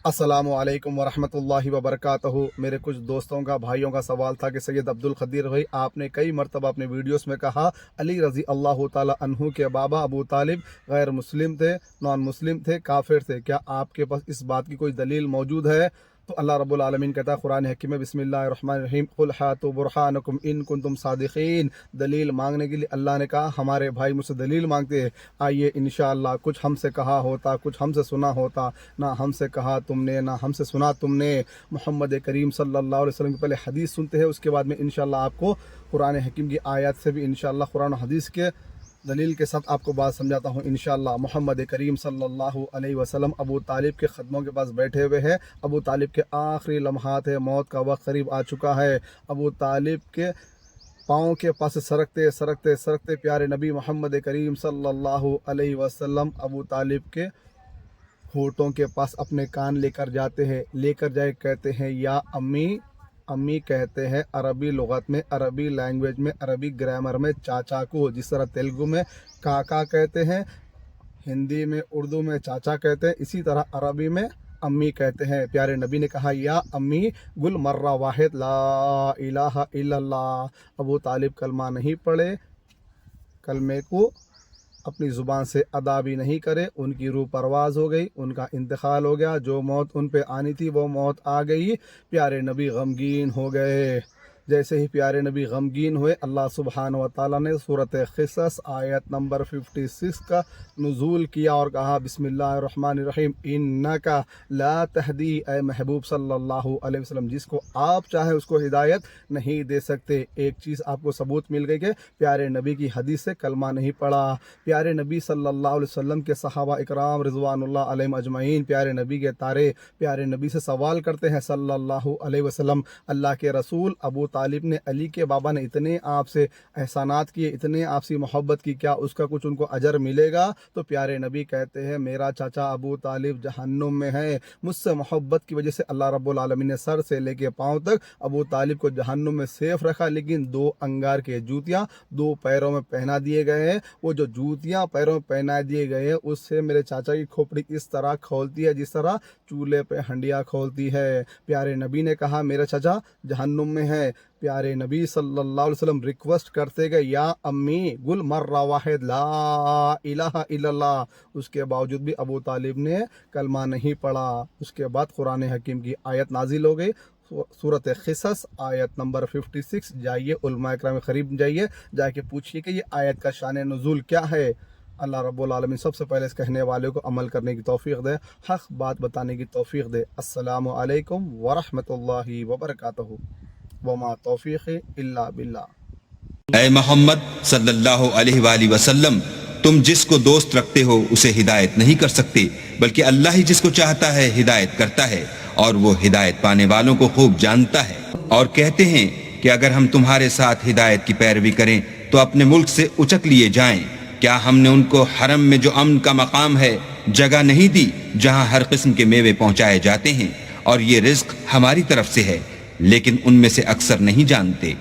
السلام علیکم ورحمۃ اللہ وبرکاتہ۔ میرے کچھ دوستوں کا بھائیوں کا سوال تھا کہ سید عبدالقدیر بھائی، آپ نے کئی مرتبہ اپنے ویڈیوز میں کہا علی رضی اللہ تعالی عنہ کے بابا ابو طالب غیر مسلم تھے، نان مسلم تھے، کافر تھے، کیا آپ کے پاس اس بات کی کوئی دلیل موجود ہے؟ تو اللہ رب العالمین کہتا ہے قرآن حکیم میں، بسم اللہ الرحمن الرحیم، قل ہاتوا برہانکم ان کنتم صادقین۔ دلیل مانگنے کے لیے اللہ نے کہا ہمارے بھائی مجھ سے دلیل مانگتے ہیں، آئیے انشاءاللہ کچھ ہم سے کہا ہوتا، کچھ ہم سے سنا ہوتا، نہ ہم سے کہا تم نے، نہ ہم سے سنا تم نے۔ محمد کریم صلی اللہ علیہ وسلم کی پہلے حدیث سنتے ہیں، اس کے بعد میں انشاءاللہ آپ کو قرآن حکیم کی آیات سے بھی انشاءاللہ قرآن و حدیث کے دلیل کے ساتھ آپ کو بات سمجھاتا ہوں انشاءاللہ۔ محمد کریم صلی اللہ علیہ وسلم ابو طالب کے قدموں کے پاس بیٹھے ہوئے ہیں۔ ابو طالب کے آخری لمحات ہے، موت کا وقت قریب آ چکا ہے۔ ابو طالب کے پاؤں کے پاس سرکتے سرکتے سرکتے پیارے نبی محمد کریم صلی اللہ علیہ وسلم ابو طالب کے ہونٹوں کے پاس اپنے کان لے کر جاتے ہیں، لے کر جائے کہتے ہیں یا امی۔ امی کہتے ہیں عربی لغت میں، عربی لینگویج میں، عربی گرامر میں چاچا کو، جس طرح تیلگو میں کاکا کہتے ہیں، ہندی میں اردو میں چاچا کہتے ہیں، اسی طرح عربی میں امی کہتے ہیں۔ پیارے نبی نے کہا یا امی گل مرہ واحد لا الہ الا اللہ۔ ابو طالب کلمہ نہیں پڑھے، کلمے کو اپنی زبان سے ادا بھی نہیں کرے، ان کی روح پرواز ہو گئی، ان کا انتقال ہو گیا، جو موت ان پہ آنی تھی وہ موت آ گئی۔ پیارے نبی غمگین ہو گئے۔ جیسے ہی پیارے نبی غمگین ہوئے، اللہ سبحانہ و تعالیٰ نے سورۃ قصص آیت نمبر 56 کا نزول کیا اور کہا بسم اللہ الرحمن الرحیم انک لا تہدی، اے محبوب صلی اللہ علیہ وسلم، جس کو آپ چاہیں اس کو ہدایت نہیں دے سکتے۔ ایک چیز آپ کو ثبوت مل گئی کہ پیارے نبی کی حدیث سے کلمہ نہیں پڑھا۔ پیارے نبی صلی اللہ علیہ وسلم کے صحابہ اکرام رضوان اللہ علیہم اجمعین پیارے نبی کے تارے پیارے نبی سے سوال کرتے ہیں صلی اللہ علیہ وسلم، اللہ کے رسول ابو طالب نے، علی کے بابا نے اتنے آپ سے احسانات کیے، اتنے آپ سے محبت کی، کیا اس کا کچھ ان کو اجر ملے گا؟ تو پیارے نبی کہتے ہیں میرا چاچا ابو طالب جہنم میں ہے، مجھ سے محبت کی وجہ سے اللہ رب العالمین نے سر سے لے کے پاؤں تک ابو طالب کو جہنم میں سیف رکھا، لیکن 2 انگار کے جوتیاں 2 پیروں میں پہنا دیے گئے ہیں۔ وہ جو جوتیاں پیروں میں پہنا دیے گئے ہیں اس سے میرے چاچا کی کھوپڑی اس طرح کھولتی ہے جس طرح چولہے پہ ہنڈیا کھولتی ہے۔ پیارے نبی نے کہا میرا چاچا جہنم میں ہے۔ پیارے نبی صلی اللہ علیہ وسلم ریکویسٹ کرتے گئے یا امی گل مرہ واحد لا الہ الا اللہ، اس کے باوجود بھی ابو طالب نے کلمہ نہیں پڑھا۔ اس کے بعد قرآن حکیم کی آیت نازل ہو گئی، سورۃ قصص آیت نمبر 56۔ جائیے علماء کرام کے قریب جائیے، جا کے پوچھیے کہ یہ آیت کا شان نزول کیا ہے۔ اللہ رب العالمین سب سے پہلے اس کہنے والے کو عمل کرنے کی توفیق دے، حق بات بتانے کی توفیق دے۔ السلام علیکم ورحمۃ اللہ وبرکاتہ، وما توفیق الا باللہ۔ اے محمد صلی اللہ علیہ وآلہ وسلم، تم جس کو دوست رکھتے ہو اسے ہدایت نہیں کر سکتے، بلکہ اللہ ہی جس کو چاہتا ہے ہدایت کرتا ہے، اور وہ ہدایت پانے والوں کو خوب جانتا ہے۔ اور کہتے ہیں کہ اگر ہم تمہارے ساتھ ہدایت کی پیروی کریں تو اپنے ملک سے اچک لیے جائیں۔ کیا ہم نے ان کو حرم میں جو امن کا مقام ہے جگہ نہیں دی، جہاں ہر قسم کے میوے پہنچائے جاتے ہیں، اور یہ رزق ہماری طرف سے ہے، لیکن ان میں سے اکثر نہیں جانتے۔